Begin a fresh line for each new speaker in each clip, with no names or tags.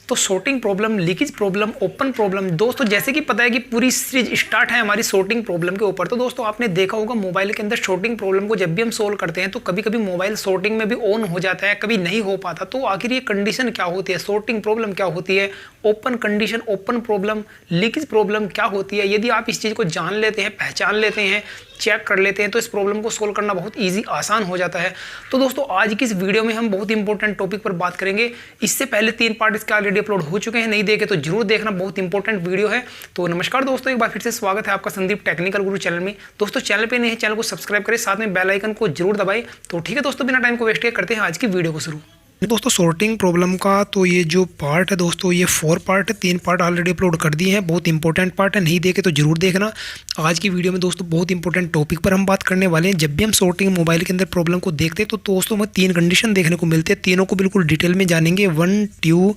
तो shorting problem, leakage problem, open problem, दोस्तों जैसे कि पता है कि पूरी सीरीज स्टार्ट है हमारी शॉर्टिंग प्रॉब्लम के ऊपर। तो दोस्तों आपने देखा होगा मोबाइल के अंदर शॉर्टिंग प्रॉब्लम को जब भी हम सोल्व करते हैं तो कभी कभी मोबाइल शॉर्टिंग में भी ऑन हो जाता है, कभी नहीं हो पाता। तो आखिर ये कंडीशन क्या होती है, शॉर्टिंग प्रॉब्लम क्या होती है, open condition, open problem, leakage problem क्या होती है, यदि आप इस चीज़ को जान लेते हैं, पहचान लेते हैं, चेक कर लेते हैं तो इस प्रॉब्लम को सोल्व करना बहुत इजी, आसान हो जाता है। तो दोस्तों आज की इस वीडियो में हम बहुत इंपॉर्टेंट टॉपिक पर बात करेंगे। इससे पहले 3 पार्ट इसके ऑलरेडी अपलोड हो चुके हैं, नहीं देखे तो जरूर देखना, बहुत इंपॉर्टेंट वीडियो है। तो नमस्कार दोस्तों, एक बार फिर से स्वागत है आपका संदीप टेक्निकल गुरु चैनल में। दोस्तों चैनल पे नए हैं, चैनल को सब्सक्राइब करें, साथ में बेल आइकन को जरूर दबाएं। तो ठीक है दोस्तों, बिना टाइम को वेस्ट किए करते हैं आज की वीडियो को शुरू। दोस्तों शॉर्टिंग प्रॉब्लम का तो ये जो पार्ट है दोस्तों, ये 4 पार्ट है, 3 पार्ट ऑलरेडी अपलोड कर दिए हैं, बहुत इंपॉर्टेंट पार्ट है, नहीं देखे तो जरूर देखना। आज की वीडियो में दोस्तों बहुत इंपॉर्टेंट टॉपिक पर हम बात करने वाले हैं। जब भी हम शॉर्टिंग मोबाइल के अंदर प्रॉब्लम को देखते हैं तो दोस्तों हमें 3 कंडीशन देखने को मिलते हैं, तीनों को बिल्कुल डिटेल में जानेंगे, 1, 2,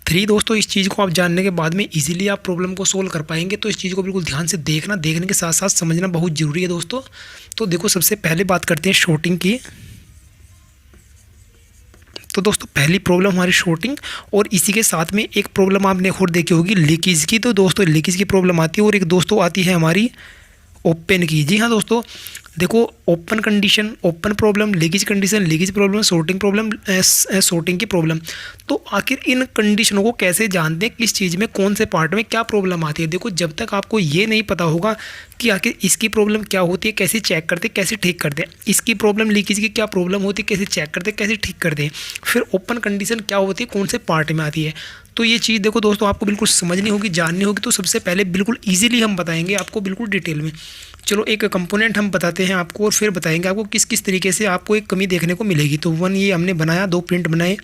3। दोस्तों इस चीज़ को आप जानने के बाद में इजीली आप प्रॉब्लम को सोल्व कर पाएंगे। तो इस चीज़ को बिल्कुल ध्यान से देखना, देखने के साथ साथ समझना बहुत ज़रूरी है दोस्तों। तो देखो सबसे पहले बात करते हैं शॉर्टिंग की। तो दोस्तों पहली प्रॉब्लम हमारी शॉर्टिंग, और इसी के साथ में एक प्रॉब्लम आपने और देखी होगी लीकेज की। तो दोस्तों लीकेज की प्रॉब्लम आती है, और एक दोस्तों आती है हमारी ओपन की। जी हाँ दोस्तों, देखो open condition, open problem, leakage condition, leakage problem, shorting problem, shorting की प्रॉब्लम। तो आखिर इन कंडीशनों को कैसे जानते हैं, किस चीज़ में, कौन से पार्ट में क्या प्रॉब्लम आती है। देखो जब तक आपको ये नहीं पता होगा कि आखिर इसकी प्रॉब्लम क्या होती है, कैसे चेक करते, कैसे ठीक करते हैं, इसकी प्रॉब्लम लीकेज की क्या प्रॉब्लम होती है, कैसे चेक करते, कैसे ठीक करते हैं, फिर ओपन कंडीशन क्या होती है, कौन से पार्ट में आती है। तो ये चीज़ देखो दोस्तों आपको बिल्कुल समझनी होगी, जाननी होगी। तो सबसे पहले बिल्कुल ईजिली हम बताएंगे आपको, बिल्कुल डिटेल में। चलो एक कंपोनेंट हम बताते हैं आपको, और फिर बताएंगे आपको किस किस तरीके से आपको एक कमी देखने को मिलेगी। तो 1 ये हमने बनाया, 2 प्रिंट बनाए,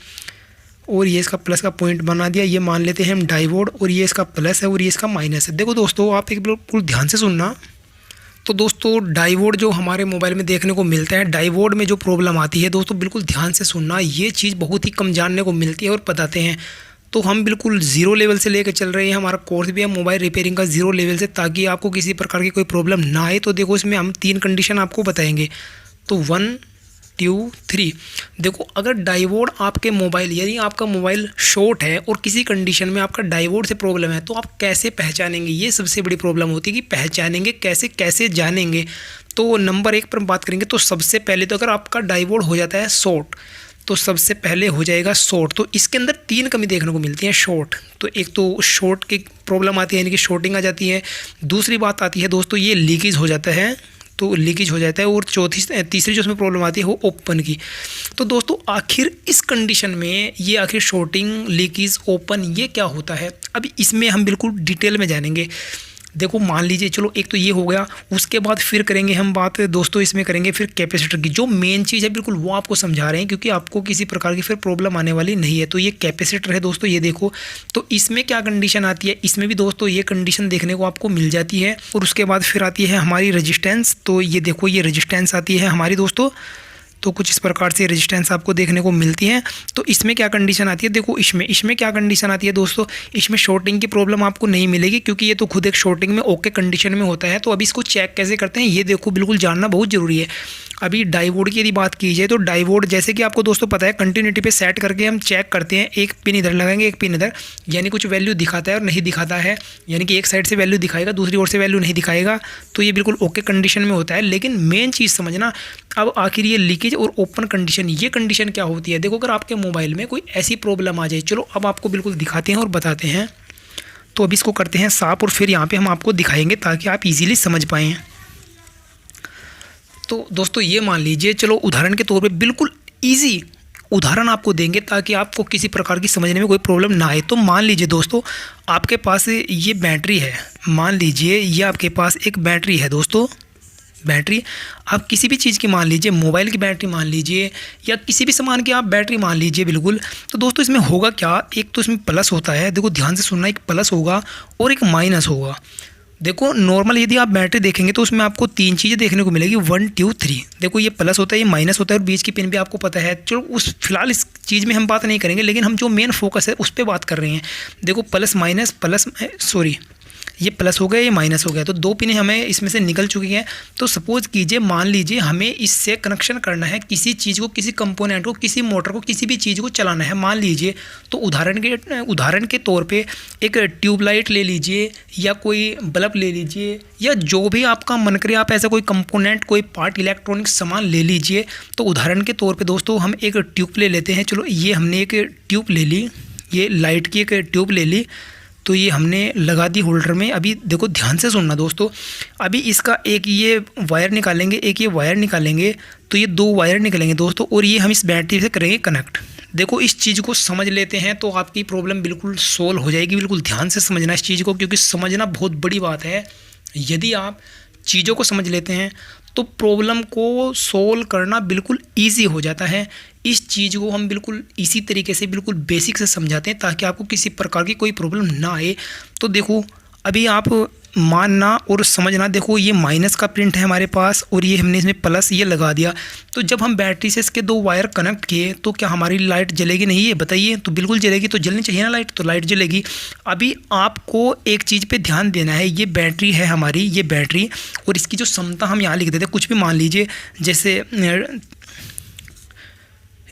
और ये इसका प्लस का पॉइंट बना दिया। ये मान लेते हैं हम डायोड, और ये इसका प्लस है और ये इसका माइनस है। देखो दोस्तों आप एक बिल्कुल ध्यान से सुनना। तो दोस्तों डायोड जो हमारे मोबाइल में देखने को मिलता है, डायोड में जो प्रॉब्लम आती है दोस्तों बिल्कुल ध्यान से सुनना। ये चीज़ बहुत ही कम जानने को मिलती है और बताते हैं। तो हम बिल्कुल ज़ीरो लेवल से लेकर चल रहे हैं, हमारा कोर्स भी है मोबाइल रिपेयरिंग का ज़ीरो लेवल से, ताकि आपको किसी प्रकार की कोई प्रॉब्लम ना आए। तो देखो इसमें हम 3 कंडीशन आपको बताएंगे। तो 1, 2, 3। देखो अगर डायोड आपके मोबाइल, यदि आपका मोबाइल शॉर्ट है और किसी कंडीशन में आपका डायोड से प्रॉब्लम है, तो आप कैसे पहचानेंगे, ये सबसे बड़ी प्रॉब्लम होती है कि पहचानेंगे कैसे, कैसे जानेंगे। तो नंबर 1 पर हम बात करेंगे। तो सबसे पहले तो अगर आपका डायोड हो जाता है शॉर्ट, तो सबसे पहले हो जाएगा शॉर्ट। तो इसके अंदर 3 कमी देखने को मिलती है शॉर्ट। तो एक तो शॉर्ट की प्रॉब्लम आती है, यानी कि शॉर्टिंग आ जाती है। दूसरी बात आती है दोस्तों ये लीकेज हो जाता है, तो लीकेज हो जाता है। और तीसरी जो उसमें प्रॉब्लम आती है वो ओपन की। तो दोस्तों आखिर इस कंडीशन में ये आखिर शॉर्टिंग, लीकेज, ओपन ये क्या होता है, अभी इसमें हम बिल्कुल डिटेल में जानेंगे। देखो मान लीजिए, चलो एक तो ये हो गया, उसके बाद फिर करेंगे हम बात दोस्तों, इसमें करेंगे फिर कैपेसिटर की। जो मेन चीज़ है बिल्कुल वो आपको समझा रहे हैं, क्योंकि आपको किसी प्रकार की फिर प्रॉब्लम आने वाली नहीं है। तो ये कैपेसिटर है दोस्तों, ये देखो। तो इसमें क्या कंडीशन आती है, इसमें भी दोस्तों ये कंडीशन देखने को आपको मिल जाती है। और उसके बाद फिर आती है हमारी रजिस्टेंस। तो ये देखो ये रजिस्टेंस आती है हमारी दोस्तों। तो कुछ इस प्रकार से रेजिस्टेंस आपको देखने को मिलती है। तो इसमें क्या कंडीशन आती है, देखो इसमें क्या कंडीशन आती है दोस्तों, इसमें शॉर्टिंग की प्रॉब्लम आपको नहीं मिलेगी, क्योंकि ये तो खुद एक शॉर्टिंग में ओके कंडीशन में होता है। तो अभी इसको चेक कैसे करते हैं ये देखो, बिल्कुल जानना बहुत ज़रूरी है। अभी डायोड की यदि बात की जाए, तो डायोड जैसे कि आपको दोस्तों पता है कंटिन्यूटी पे सेट करके हम चेक करते हैं। एक पिन इधर लगाएंगे, एक पिन इधर, यानी कुछ वैल्यू दिखाता है और नहीं दिखाता है, यानी कि एक साइड से वैल्यू दिखाएगा, दूसरी ओर से वैल्यू नहीं दिखाएगा। तो ये बिल्कुल ओके कंडीशन में होता है। लेकिन मेन चीज़ समझना, अब आखिर ये लीकेज और ओपन कंडीशन, ये कंडीशन क्या होती है। देखो अगर आपके मोबाइल में कोई ऐसी प्रॉब्लम आ जाए, चलो अब आपको बिल्कुल दिखाते हैं और बताते हैं। तो अभी इसको करते हैं साफ, और फिर यहाँ पे हम आपको दिखाएंगे ताकि आप इजीली समझ पाएँ। तो दोस्तों ये मान लीजिए, चलो उदाहरण के तौर पे बिल्कुल इजी उदाहरण आपको देंगे ताकि आपको किसी प्रकार की समझने में कोई प्रॉब्लम ना आए। तो मान लीजिए दोस्तों आपके पास ये बैटरी है, मान लीजिए ये आपके पास एक बैटरी है दोस्तों। बैटरी आप किसी भी चीज़ की मान लीजिए, मोबाइल की बैटरी मान लीजिए, या किसी भी सामान की आप बैटरी मान लीजिए बिल्कुल। तो दोस्तों इसमें होगा क्या, एक तो इसमें प्लस होता है, देखो ध्यान से सुनना, एक प्लस होगा और एक माइनस होगा। देखो नॉर्मल यदि आप बैटरी देखेंगे तो उसमें आपको 3 चीज़ें देखने को मिलेगी, 1, 2, 3। देखो ये प्लस होता है, ये माइनस होता है, और बीच की पिन भी आपको पता है। चलो उस फिलहाल इस चीज़ में हम बात नहीं करेंगे, लेकिन हम जो मेन फोकस है उस पर बात कर रहे हैं। देखो प्लस माइनस, प्लस सॉरी ये प्लस हो गया, ये माइनस हो गया, तो 2 पिन हमें इसमें से निकल चुकी हैं। तो सपोज कीजिए, मान लीजिए हमें इससे कनेक्शन करना है किसी चीज़ को, किसी कंपोनेंट को, किसी मोटर को, किसी भी चीज़ को चलाना है मान लीजिए। तो उदाहरण के तौर पे एक ट्यूबलाइट ले लीजिए या कोई बल्ब ले लीजिए या जो भी आपका मन करे, आप ऐसा कोई कंपोनेंट, कोई पार्ट, इलेक्ट्रॉनिक सामान ले लीजिए। तो उदाहरण के तौर पे दोस्तों हम एक ट्यूब ले लेते हैं। चलो ये हमने एक ट्यूब ले ली, ये लाइट की एक ट्यूब ले ली, तो ये हमने लगा दी होल्डर में। अभी देखो ध्यान से सुनना दोस्तों, अभी इसका एक ये वायर निकालेंगे, एक ये वायर निकालेंगे, तो ये 2 वायर निकलेंगे दोस्तों, और ये हम इस बैटरी से करेंगे कनेक्ट। देखो इस चीज़ को समझ लेते हैं तो आपकी प्रॉब्लम बिल्कुल सोल्व हो जाएगी। बिल्कुल ध्यान से समझना इस चीज़ को, क्योंकि समझना बहुत बड़ी बात है। यदि आप चीज़ों को समझ लेते हैं तो प्रॉब्लम को सोल्व करना बिल्कुल ईजी हो जाता है। इस चीज़ को हम बिल्कुल इसी तरीके से बिल्कुल बेसिक से समझाते हैं ताकि आपको किसी प्रकार की कोई प्रॉब्लम ना आए। तो देखो अभी आप मानना और समझना, देखो ये माइनस का प्रिंट है हमारे पास और ये हमने इसमें प्लस ये लगा दिया। तो जब हम बैटरी से इसके 2 वायर कनेक्ट किए तो क्या हमारी लाइट जलेगी नहीं, ये बताइए? तो बिल्कुल जलेगी, तो जलनी चाहिए ना लाइट, तो लाइट जलेगी। अभी आपको एक चीज़ पे ध्यान देना है, ये बैटरी है हमारी, ये बैटरी, और इसकी जो क्षमता हम यहाँ लिख देते हैं, कुछ भी मान लीजिए, जैसे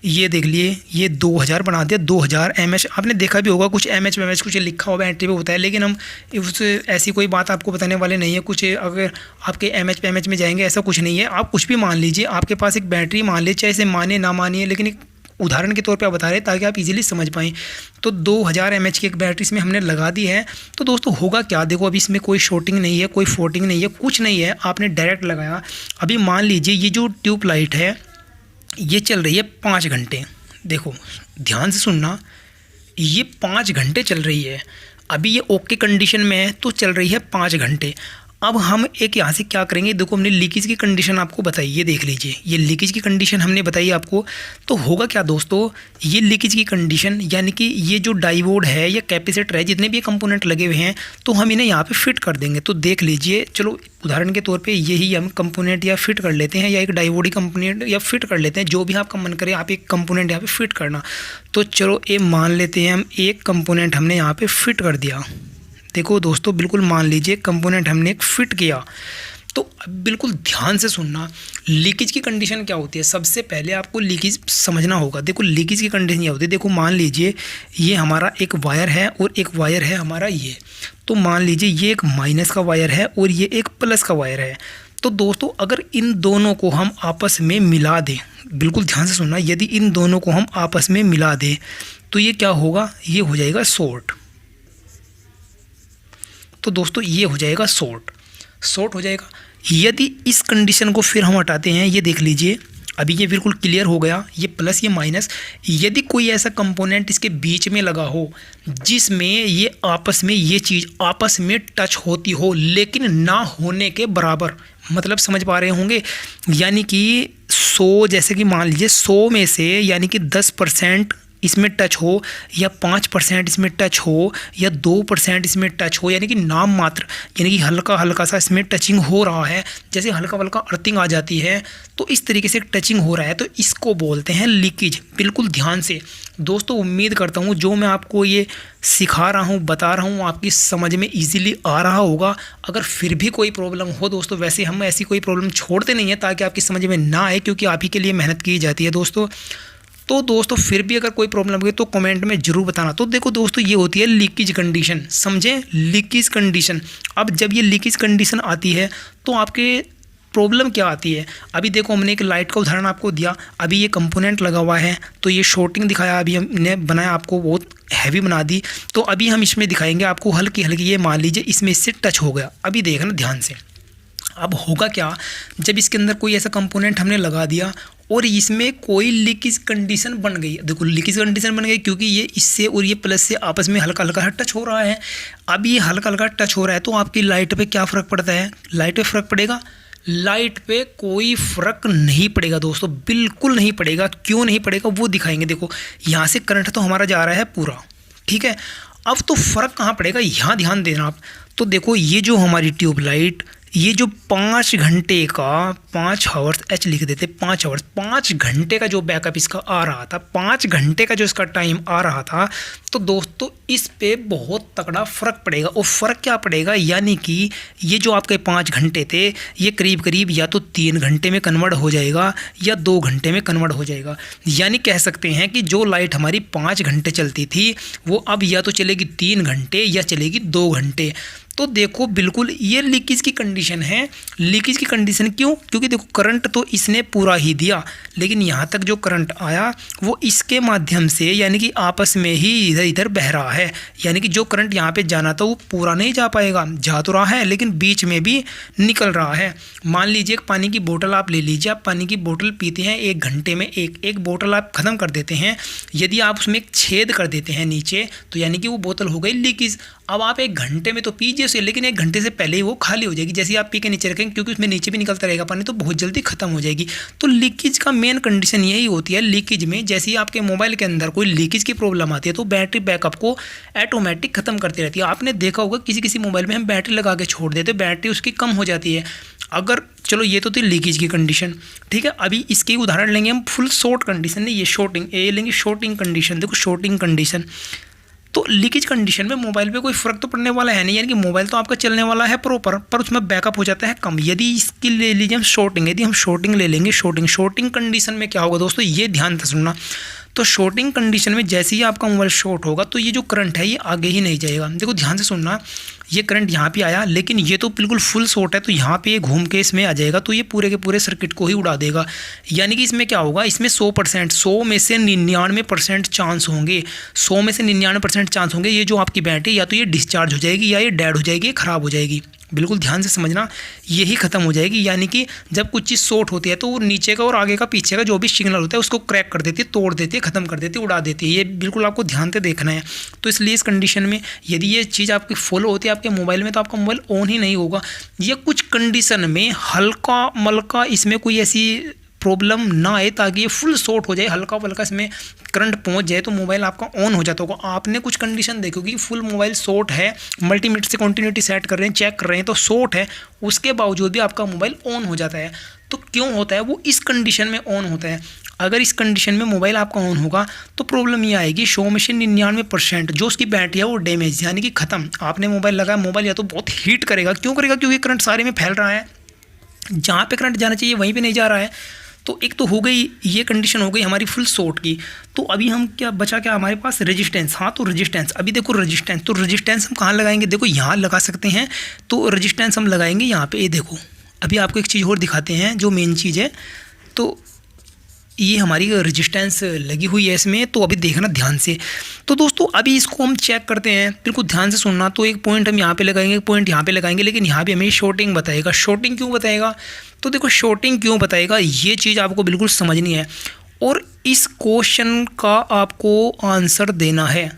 ये देख लिए, ये 2000 बना दिया, 2000 mAh। आपने देखा भी होगा कुछ mAh कुछ लिखा हुआ बैटरी पे होता है, लेकिन हम उस ऐसी कोई बात आपको बताने वाले नहीं है। कुछ अगर आपके mAh में जाएंगे ऐसा कुछ नहीं है। आप कुछ भी मान लीजिए, आपके पास एक बैटरी मान लीजिए, चाहे इसे माने ना मानिए, लेकिन एक उदाहरण के तौर पे आप बता रहे हैं ताकि आप इजीली समझ पाएँ। तो 2000 mAh की एक बैटरी इसमें हमने लगा दी है। तो दोस्तों होगा क्या, देखो अभी इसमें कोई शॉर्टिंग नहीं है, कोई फोर्टिंग नहीं है, कुछ नहीं है, आपने डायरेक्ट लगाया। अभी मान लीजिए ये जो ट्यूब लाइट है ये चल रही है 5 घंटे। देखो ध्यान से सुनना, ये 5 घंटे चल रही है। अभी ये ओके कंडीशन में है तो चल रही है 5 घंटे। अब हम एक यहाँ से क्या करेंगे, देखो हमने लीकेज की कंडीशन आपको बताई, ये देख लीजिए, ये लीकेज की कंडीशन हमने बताई आपको। तो होगा क्या दोस्तों, ये लीकेज की कंडीशन यानी कि ये जो डायोड है या कैपेसिटर है, जितने भी कंपोनेंट लगे हुए हैं, तो हम इन्हें यहाँ पे फिट कर देंगे। तो देख लीजिए, चलो उदाहरण के तौर पे यही हम कंपोनेंट या फिट कर लेते हैं, या एक डायोड कंपोनेंट या फिट कर लेते हैं, जो भी आपका मन करे आप एक कंपोनेंट यहाँ पे फिट करना। तो चलो ये मान लेते हैं हम एक कंपोनेंट हमने यहाँ पे फिट कर दिया। देखो दोस्तों बिल्कुल मान लीजिए कंपोनेंट हमने एक फिट किया। तो अब बिल्कुल ध्यान से सुनना, लीकेज की कंडीशन क्या होती है। सबसे पहले आपको लीकेज समझना होगा। देखो लीकेज की कंडीशन क्या होती है, देखो मान लीजिए ये हमारा एक वायर है और एक वायर है हमारा ये। तो मान लीजिए ये एक माइनस का वायर है और ये एक प्लस का वायर है। तो दोस्तों अगर इन दोनों को हम आपस में मिला दें, बिल्कुल ध्यान से सुनना, यदि इन दोनों को हम आपस में मिला दें तो ये क्या होगा, ये हो जाएगा शॉर्ट। तो दोस्तों ये हो जाएगा शॉर्ट हो जाएगा। यदि इस कंडीशन को फिर हम हटाते हैं, ये देख लीजिए, अभी ये बिल्कुल क्लियर हो गया, ये प्लस ये माइनस। यदि कोई ऐसा कंपोनेंट इसके बीच में लगा हो जिसमें ये आपस में ये चीज़ आपस में टच होती हो लेकिन ना होने के बराबर, मतलब समझ पा रहे होंगे, यानी कि 100, जैसे कि मान लीजिए 100 में से यानी कि 10% इसमें टच हो या 5% इसमें टच हो या 2% इसमें टच हो, यानी कि नाम मात्र, यानी कि हल्का हल्का सा इसमें टचिंग हो रहा है, जैसे हल्का हल्का अर्थिंग आ जाती है, तो इस तरीके से टचिंग हो रहा है, तो इसको बोलते हैं लीकेज। बिल्कुल ध्यान से दोस्तों, उम्मीद करता हूँ जो मैं आपको ये सिखा रहा हूँ, बता रहा हूँ, आपकी समझ में ईजिली आ रहा होगा। अगर फिर भी कोई प्रॉब्लम हो दोस्तों, वैसे हम ऐसी कोई प्रॉब्लम छोड़ते नहीं हैं ताकि आपकी समझ में ना आए, क्योंकि आप ही के लिए मेहनत की जाती है दोस्तों। तो दोस्तों फिर भी अगर कोई प्रॉब्लम हुई तो कमेंट में ज़रूर बताना। तो देखो दोस्तों ये होती है लीकेज कंडीशन, समझें, लीकेज कंडीशन। अब जब ये लीकेज कंडीशन आती है तो आपके प्रॉब्लम क्या आती है। अभी देखो हमने एक लाइट का उदाहरण आपको दिया, अभी ये कंपोनेंट लगा हुआ है तो ये शॉर्टिंग दिखाया, अभी हमने बनाया, आपको बहुत हैवी बना दी। तो अभी हम इसमें दिखाएंगे आपको हल्की हल्की, ये मान लीजिए इसमें इससे टच हो गया। अभी देखना ध्यान से, अब होगा क्या, जब इसके अंदर कोई ऐसा कंपोनेंट हमने लगा दिया और इसमें कोई लीकेज कंडीशन बन गई। देखो लीकेज कंडीशन बन गई क्योंकि ये इससे और ये प्लस से आपस में हल्का हल्का टच हो रहा है। अब ये हल्का हल्का टच हो रहा है तो आपकी लाइट पे क्या फ़र्क पड़ता है, लाइट पे फ़र्क पड़ेगा, लाइट पे कोई फ़र्क नहीं पड़ेगा दोस्तों, बिल्कुल नहीं पड़ेगा। क्यों नहीं पड़ेगा वो दिखाएंगे। देखो यहाँ से करंट तो हमारा जा रहा है पूरा, ठीक है। अब तो फ़र्क कहाँ पड़ेगा, यहाँ ध्यान देना आप। तो देखो ये जो हमारी ट्यूबलाइट, ये जो 5 घंटे का 5 आवर्स एच लिख देते 5 आवर्स 5 घंटे का जो बैकअप इसका आ रहा था, 5 घंटे का जो इसका टाइम आ रहा था, तो दोस्तों इस पे बहुत तगड़ा फ़र्क पड़ेगा। और फ़र्क क्या पड़ेगा, यानी कि ये जो आपके 5 घंटे थे ये करीब करीब या तो 3 घंटे में कन्वर्ट हो जाएगा या 2 घंटे में कन्वर्ट हो जाएगा। यानी कह सकते हैं कि जो लाइट हमारी 5 घंटे चलती थी वो अब या तो चलेगी 3 घंटे या चलेगी 2 घंटे। तो देखो बिल्कुल ये लीकेज की कंडीशन है। लीकेज की कंडीशन क्यों? क्योंकि देखो करंट तो इसने पूरा ही दिया, लेकिन यहाँ तक जो करंट आया वो इसके माध्यम से यानी कि आपस में ही इधर इधर बह रहा है। यानी कि जो करंट यहाँ पे जाना था वो पूरा नहीं जा पाएगा, जा तो रहा है लेकिन बीच में भी निकल रहा है। मान लीजिए एक पानी की बोतल आप ले लीजिए, आप पानी की बोतल पीते हैं 1 घंटे में एक बोतल आप ख़त्म कर देते हैं। यदि आप उसमें एक छेद कर देते हैं नीचे तो यानी कि वो बोतल हो गई लीकेज। अब आप 1 घंटे में तो पीजिए उसे, लेकिन 1 घंटे से पहले ही वो खाली हो जाएगी। जैसे ही आप पी के नीचे रखेंगे, क्योंकि उसमें नीचे भी निकलता रहेगा पानी, तो बहुत जल्दी खत्म हो जाएगी। तो लीकेज का मेन कंडीशन यही होती है। लीकेज में जैसे ही आपके मोबाइल के अंदर कोई लीकेज की प्रॉब्लम आती है तो बैटरी बैकअप को ऑटोमेटिक खत्म करती रहती है। आपने देखा होगा किसी मोबाइल में हम बैटरी लगा के छोड़ देते, बैटरी उसकी कम हो जाती है। अगर चलो ये तो थी लीकेज की कंडीशन, ठीक है। अभी इसकी उदाहरण लेंगे हम फुल शॉर्ट कंडीशन नहीं, ये शॉर्टिंग, ये लेंगे शॉर्टिंग कंडीशन। देखो शॉर्टिंग कंडीशन तो लीकेज कंडीशन में मोबाइल पे कोई फ़र्क तो पड़ने वाला है नहीं, यानी कि मोबाइल तो आपका चलने वाला है प्रॉपर, पर उसमें बैकअप हो जाता है कम। यदि इसकी ले लीजिए हम शॉर्टिंग, यदि हम शॉर्टिंग ले लेंगे, शॉर्टिंग कंडीशन में क्या होगा दोस्तों, ये ध्यान से सुनना। तो शॉर्टिंग कंडीशन में जैसे ही आपका मोबाइल शॉर्ट होगा तो ये जो करंट है ये आगे ही नहीं जाएगा। देखो ध्यान से सुनना, ये करंट यहाँ पे आया लेकिन ये तो बिल्कुल फुल शॉर्ट है, तो यहाँ पे घूम के इसमें आ जाएगा, तो ये पूरे के पूरे सर्किट को ही उड़ा देगा। यानी कि इसमें क्या होगा, इसमें 100%, 100 में से 99% चांस होंगे, 100 में से 99% चांस होंगे ये जो आपकी बैटरी या तो ये डिस्चार्ज हो जाएगी या ये डेड हो जाएगी, ख़राब हो जाएगी। बिल्कुल ध्यान से समझना, यही ख़त्म हो जाएगी। यानी कि जब कुछ चीज़ शॉर्ट होती है तो वो नीचे का और आगे का पीछे का जो भी सिग्नल होता है उसको क्रैक कर देती है, तोड़ देती है, ख़त्म कर देती है, उड़ा देती है। ये बिल्कुल आपको ध्यान से देखना है। तो इसलिए इस कंडीशन में यदि ये चीज़ आपकी फॉलो होती है आपके मोबाइल में तो आपका मोबाइल ऑन ही नहीं होगा। ये कुछ कंडीशन में हल्का मलका इसमें कोई ऐसी प्रॉब्लम ना आए ताकि ये फुल शॉर्ट हो जाए, हल्का फल्का इसमें करंट पहुंच जाए तो मोबाइल आपका ऑन हो जाता होगा। आपने कुछ कंडीशन देखी होगी फुल मोबाइल शॉर्ट है, मल्टीमीटर से कंटिन्यूटी सेट कर रहे हैं, चेक कर रहे हैं तो शॉर्ट है, उसके बावजूद भी आपका मोबाइल ऑन हो जाता है। तो क्यों होता है, वो इस कंडीशन में ऑन होता है। अगर इस कंडीशन में मोबाइल आपका ऑन होगा तो प्रॉब्लम ये आएगी, 100 में से 99% जो उसकी बैटरी है वो डैमेज, यानी कि ख़त्म। आपने मोबाइल लगाया, मोबाइल या तो बहुत हीट करेगा, क्यों करेगा, क्योंकि करंट सारे में फैल रहा है, जहाँ पे करंट जाना चाहिए वहीं पे नहीं जा रहा है। तो एक तो हो गई ये कंडीशन हो गई हमारी फुल शॉर्ट की। तो अभी हम क्या बचा, क्या हमारे पास रेजिस्टेंस। हाँ तो रेजिस्टेंस, अभी देखो रेजिस्टेंस, तो रेजिस्टेंस हम कहाँ लगाएंगे, देखो यहाँ लगा सकते हैं। तो रेजिस्टेंस हम लगाएंगे यहाँ पे, ये देखो। अभी आपको एक चीज़ और दिखाते हैं जो मेन चीज़ है। तो ये हमारी रेजिस्टेंस लगी हुई है इसमें, तो अभी देखना ध्यान से। तो दोस्तों अभी इसको हम चेक करते हैं, बिल्कुल ध्यान से सुनना। तो एक पॉइंट हम यहाँ पे लगाएंगे, एक पॉइंट यहाँ पे लगाएंगे, लेकिन यहाँ भी हमें शॉर्टिंग बताएगा। शॉर्टिंग क्यों बताएगा, तो देखो शॉर्टिंग क्यों बताएगा ये चीज़ आपको बिल्कुल समझनी है और इस क्वेश्चन का आपको आंसर देना है।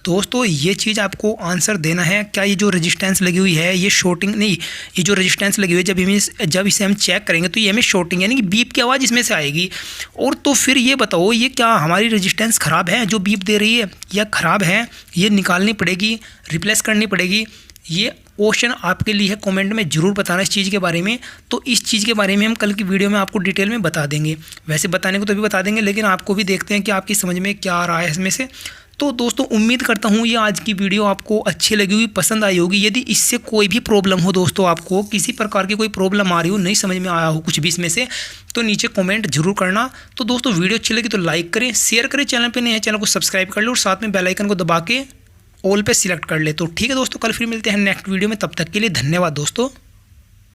दोस्तों ये चीज़ आपको आंसर देना है। क्या ये जो रेजिस्टेंस लगी हुई है ये शॉर्टिंग नहीं, ये जो रेजिस्टेंस लगी हुई है जब इसे हम चेक करेंगे तो ये हमें शॉर्टिंग यानी कि बीप की आवाज़ इसमें से आएगी। और तो फिर ये बताओ ये क्या हमारी रेजिस्टेंस ख़राब है जो बीप दे रही है, या ख़राब है, ये निकालनी पड़ेगी, रिप्लेस करनी पड़ेगी। ये क्वेश्चन आपके लिए है, कमेंट में ज़रूर बताना इस चीज़ के बारे में। तो इस चीज़ के बारे में हम कल की वीडियो में आपको डिटेल में बता देंगे। वैसे बताने को तो भी बता देंगे, लेकिन आपको भी देखते हैं कि आपकी समझ में क्या आ रहा है इसमें से। तो दोस्तों उम्मीद करता हूँ ये आज की वीडियो आपको अच्छी लगी होगी, पसंद आई होगी। यदि इससे कोई भी प्रॉब्लम हो दोस्तों, आपको किसी प्रकार की कोई प्रॉब्लम आ रही हो, नहीं समझ में आया हो कुछ भी इसमें से, तो नीचे कमेंट जरूर करना। तो दोस्तों वीडियो अच्छी लगी तो लाइक करें, शेयर करें, चैनल पे नए हैं चैनल को सब्सक्राइब कर लो और साथ में बेल आइकन को दबा के ऑल पे सिलेक्ट कर ले। तो ठीक है दोस्तों, कल फिर मिलते हैं नेक्स्ट वीडियो में, तब तक के लिए धन्यवाद दोस्तों।